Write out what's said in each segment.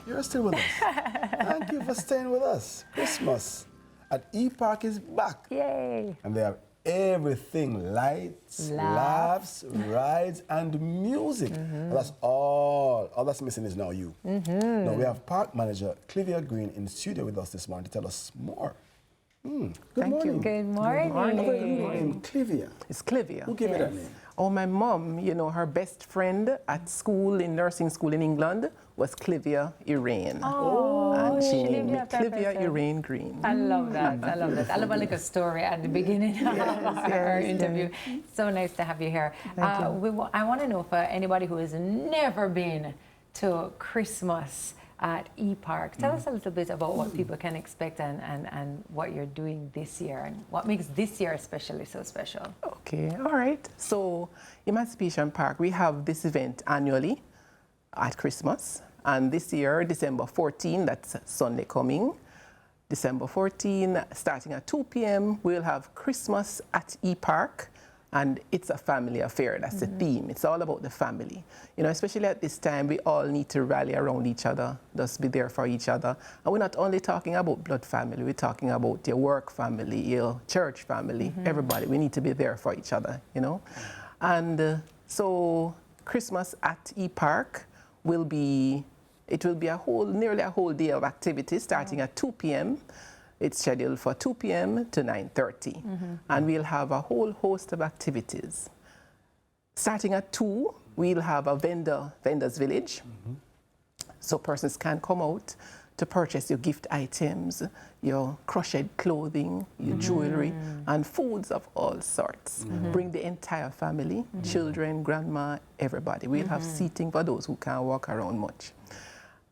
You're still with us. Thank you for staying with us. Christmas at E-Park is back. Yay! And they have everything, lights, laughs, rides, and music. And that's all that's missing is now you. Now we have Park Manager Clivia Green in studio with us this morning to tell us more. Good morning. Good morning. Good morning. Clivia. It's Clivia. Who gave you that name? Oh, my mom, you know, her best friend at school, in nursing school in England, was Clivia Irene. Oh, and she named me after Clivia Irene Green. I love that. I love that. I love a little story at the beginning of our interview. So nice to have you here. I want to know for anybody who has never been to Christmas at E-Park, tell us a little bit about what people can expect and what you're doing this year and what makes this year especially so special. Okay, all right. So Emancipation Park, we have this event annually at Christmas. And this year, December 14, that's Sunday coming, December 14, starting at 2 p.m., we'll have Christmas at E-Park. And it's a family affair. That's the theme. It's all about the family. You know, especially at this time, we all need to rally around each other, just be there for each other. And we're not only talking about blood family, we're talking about your work family, your church family, everybody. We need to be there for each other, you know. And so Christmas at E-Park will be, nearly a whole day of activities starting at 2 p.m. It's scheduled for 2 p.m. to 9:30, and we'll have a whole host of activities. Starting at 2, we'll have a vendor's village, so persons can come out to purchase your gift items, your crocheted clothing, your jewelry, and foods of all sorts. Bring the entire family, children, grandma, everybody. We'll have seating for those who can't walk around much.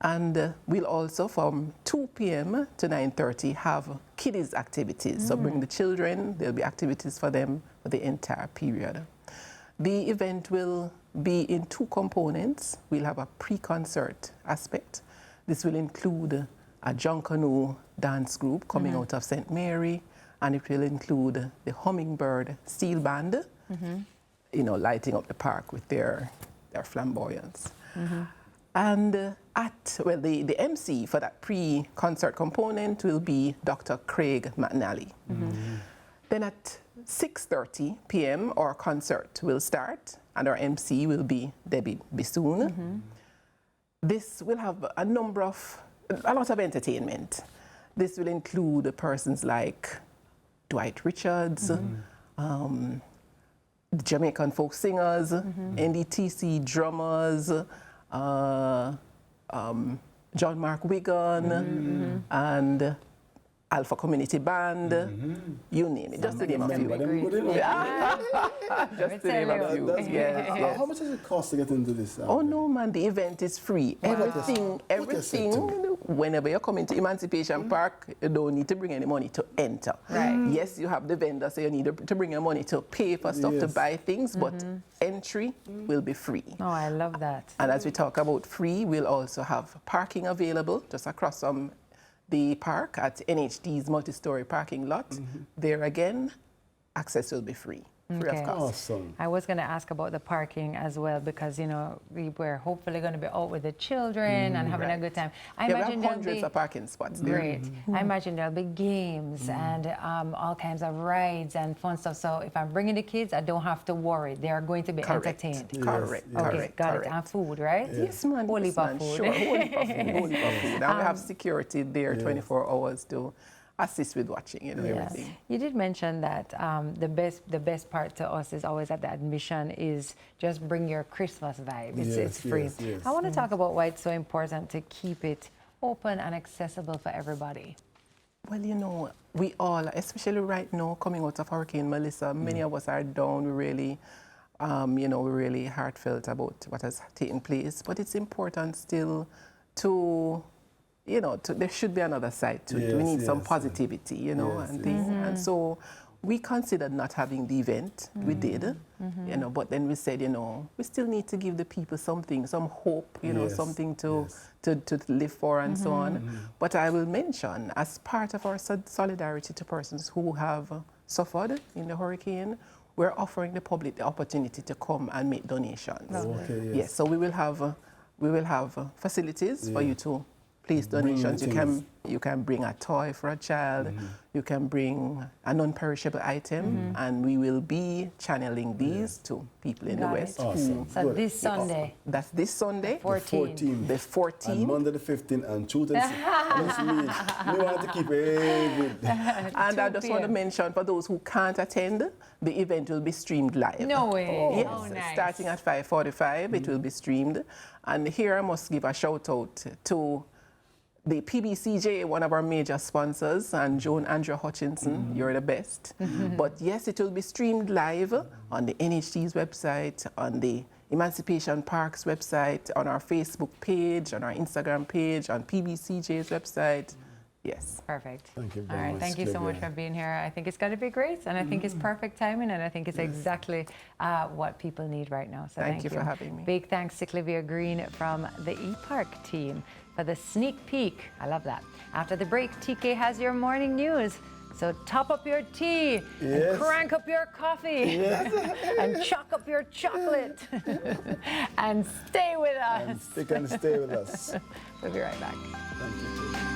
And we'll also, from 2 p.m. to 9:30, have kiddies activities. So bring the children, there'll be activities for them for the entire period. The event will be in 2 components. We'll have a pre-concert aspect. This will include a Junkanoo dance group coming out of St. Mary, and it will include the Hummingbird Steel Band, you know, lighting up the park with their flamboyance. And the MC for that pre-concert component will be Dr. Craig McNally. Then at 6:30 p.m. our concert will start, and our MC will be Debbie Bissoon. This will have a lot of entertainment. This will include persons like Dwight Richards, Jamaican folk singers, NDTC drummers, John Mark Wigan, and Alpha Community Band, you name it, just to name a few. Just to name a few. Yes. How much does it cost to get into this? Oh no, man, the event is free. Everything, whenever you're coming to Emancipation Park, you don't need to bring any money to enter. Yes, you have the vendor, so you need to bring your money to pay for stuff, to buy things, but entry will be free. Oh, I love that. And as we talk about free, we'll also have parking available just across from the park at NHD's multi-story parking lot. There again, access will be free. Free of cost. Awesome. I was going to ask about the parking as well, because, you know, we're hopefully going to be out with the children and having a good time. I imagine we have hundreds of parking spots there. Great. I imagine there'll be games and all kinds of rides and fun stuff. So if I'm bringing the kids, I don't have to worry. They are going to be entertained. Correct. Okay, got it. And food, right? Yes, man. Whole heap of food. Sure, whole heap of food. Whole heap of food. And we have security there 24 hours to assist with watching, you know, everything. You did mention that the best part to us is always at the admission is just bring your Christmas vibe. It's free. I want to talk about why it's so important to keep it open and accessible for everybody. Well, you know, we all, especially right now, coming out of Hurricane Melissa, many of us are down. We really, you know, we're really heartfelt about what has taken place. But it's important still to, you know, there should be another side to it. We need some positivity, you know, and things. And so we considered not having the event. We did, you know, but then we said, you know, we still need to give the people something, some hope, you know, something to live for and so on. But I will mention, as part of our solidarity to persons who have suffered in the hurricane, we're offering the public the opportunity to come and make donations. Okay, yes, so we will have we will have facilities for you to place donations. You can bring a toy for a child. You can bring a non-perishable item, and we will be channeling these to people in the West. Awesome. So Good. this Sunday. That's this Sunday. 14th. The 14th. And Monday the 15th and Tuesday the 16th. We want to keep it. And I just want to mention, for those who can't attend, the event will be streamed live. No way. Yes, Oh, nice. starting at 5:45, it will be streamed. And here I must give a shout out to the PBCJ, one of our major sponsors, and Joan Andrea Hutchinson, you're the best. But yes, it will be streamed live on the NHT's website, on the Emancipation Park's website, on our Facebook page, on our Instagram page, on PBCJ's website. Yes. Perfect. Thank you All very right, much, thank you so much Clivia. for being here. I think it's going to be great, and I think it's perfect timing, and I think it's exactly what people need right now. So Thank you for having me. Big thanks to Clivia Green from the ePark team for the sneak peek. I love that. After the break, TK has your morning news. So top up your tea, and crank up your coffee, and chalk up your chocolate, and stay with us. And stick and stay with us. We'll be right back. Thank you.